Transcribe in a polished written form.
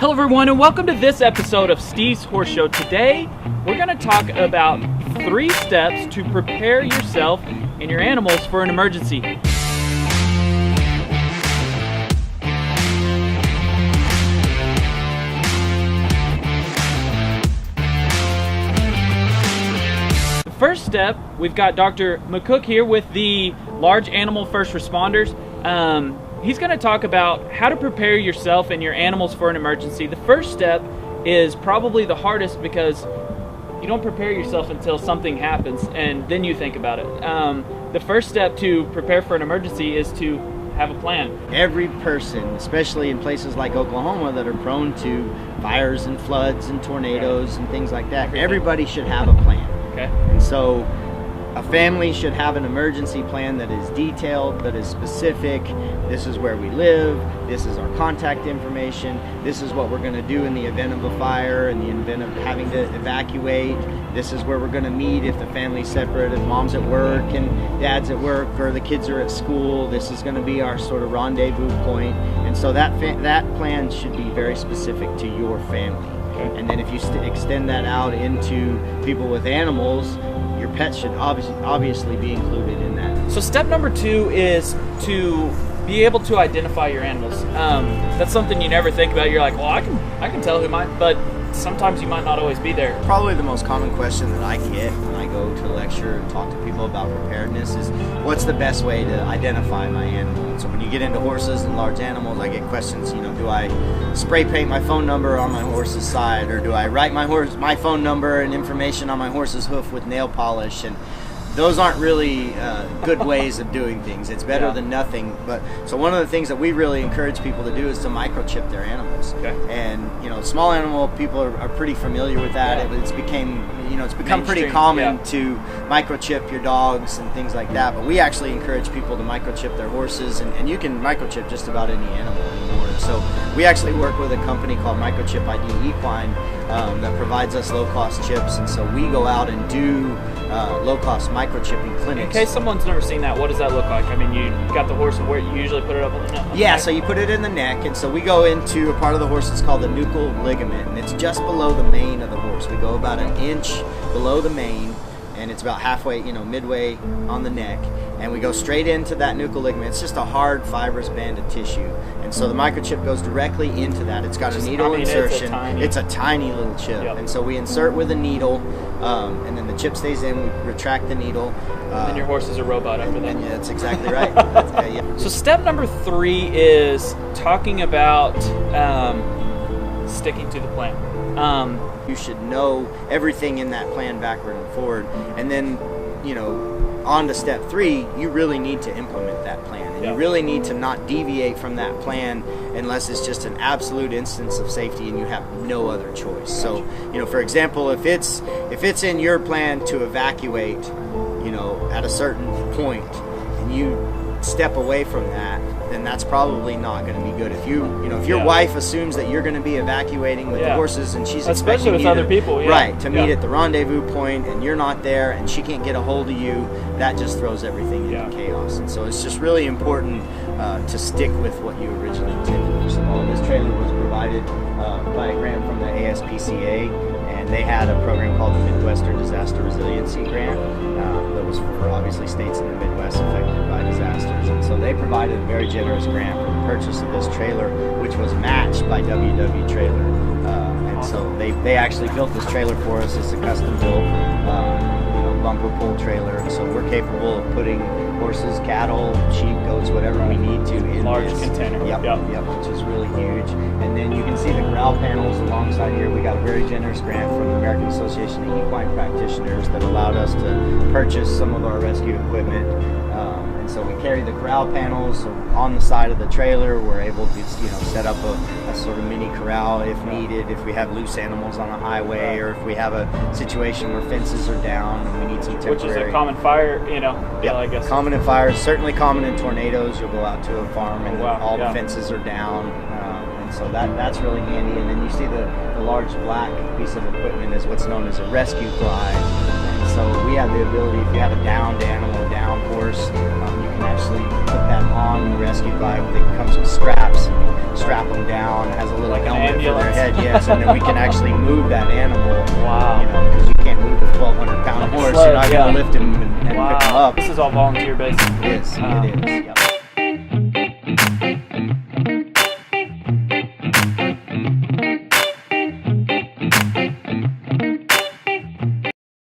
Hello everyone and welcome to this episode of Steve's Horse Show. Today we're going to talk about 3 steps to prepare yourself and your animals for an emergency. The first step, we've got Dr. McCook here with the Large Animal First Responders. He's going to talk about how to prepare yourself and your animals for an emergency. The first step is probably the hardest because you don't prepare yourself until something happens and then you think about it. The first step to prepare for an emergency is to have a plan. Every person, especially in places like Oklahoma that are prone to fires and floods and tornadoes and things like that, everybody should have a plan. Okay. And so a family should have an emergency plan that is detailed, that is specific. This is where we live. This is our contact information. This is what we're going to do in the event of a fire, in the event of having to evacuate. This is where we're going to meet if the family's separate, if mom's at work and dad's at work, or the kids are at school. This is going to be our sort of rendezvous point. And so that plan should be very specific to your family. Okay. And then if you extend that out into people with animals, your pets should obviously be included in that. So step number 2 is to be able to identify your animals. That's something you never think about. You're like, well, I can tell who mine, but sometimes you might not always be there. Probably the most common question that I get when I go to lecture and talk to people about preparedness is, what's the best way to identify my animal? And so when you get into horses and large animals, I get questions, do I spray paint my phone number on my horse's side, or do I write my phone number and information on my horse's hoof with nail polish? And those aren't really good ways of doing things. It's better than nothing. But so one of the things that we really encourage people to do is to microchip their animals. Okay. And small animal people are pretty familiar with that. Yeah. It's become pretty Mainstream, common to microchip your dogs and things like that. But we actually encourage people to microchip their horses, and you can microchip just about any animal anymore. So we actually work with a company called Microchip ID Equine that provides us low-cost chips, and so we go out and do low-cost microchipping clinics. In case someone's never seen that, what does that look like? I mean, you got the horse, where you usually put it up on the neck? Yeah, so you put it in the neck, and so we go into a part of the horse that's called the nuchal ligament, and it's just below the mane of the horse. We go about an inch below the mane, and it's about halfway, midway on the neck, and we go straight into that nuchal ligament. It's just a hard fibrous band of tissue, and so the microchip goes directly into that. It's got a needle insertion. It's a tiny little chip, and so we insert with a needle, and then the chip stays in. We retract the needle. And your horse is a robot after that. Yeah, that's exactly right. So step number 3 is talking about sticking to the plan. You should know everything in that plan backward and forward, and then on to step 3, you really need to implement that plan, and you really need to not deviate from that plan unless it's just an absolute instance of safety and you have no other choice. So for example, if it's in your plan to evacuate at a certain point and you step away from that, then that's probably not going to be good. If your wife assumes that you're going to be evacuating with the horses, and she's especially expecting with you other people, to meet at the rendezvous point, and you're not there, and she can't get a hold of you, that just throws everything into chaos. And so it's just really important to stick with what you originally intended. So this trailer was provided by a grant from the ASPCA, and they had a program called the Midwestern Disaster Resiliency Grant that was for obviously states in the Midwest affected by disasters. And so they provided a very generous grant for the purchase of this trailer, which was matched by WW Trailer. And so they actually built this trailer for us. It's a custom built bumper pull trailer, and so we're capable of putting horses, cattle, sheep, goats, whatever we need to in large this container. Yep, which is really huge. And then you can see the corral panels alongside here. We got a very generous grant from the American Association of Equine Practitioners that allowed us to purchase some of our rescue equipment. And so we carry the corral panels on the side of the trailer. We're able to set up a sort of mini corral if needed, if we have loose animals on a highway, or if we have a situation where fences are down and we need some temporary. Which is a common fire, I guess. Common in fires, certainly common in tornadoes. You'll go out to a farm and all the fences are down. And so that's really handy. And then you see the large black piece of equipment is what's known as a rescue glide. And so we have the ability, if you have a downed animal, pound horse. You can actually put that on the rescue bike. It comes with straps. Strap them down. It has a little Like an helmet for their ambulance. head. Yes, and then we can actually move that animal. Wow. You know, because you can't move a 1,200-pound horse. sled, You're not yeah. going to lift him and pick him Wow. up. This is all volunteer based. It is. It is. Yep.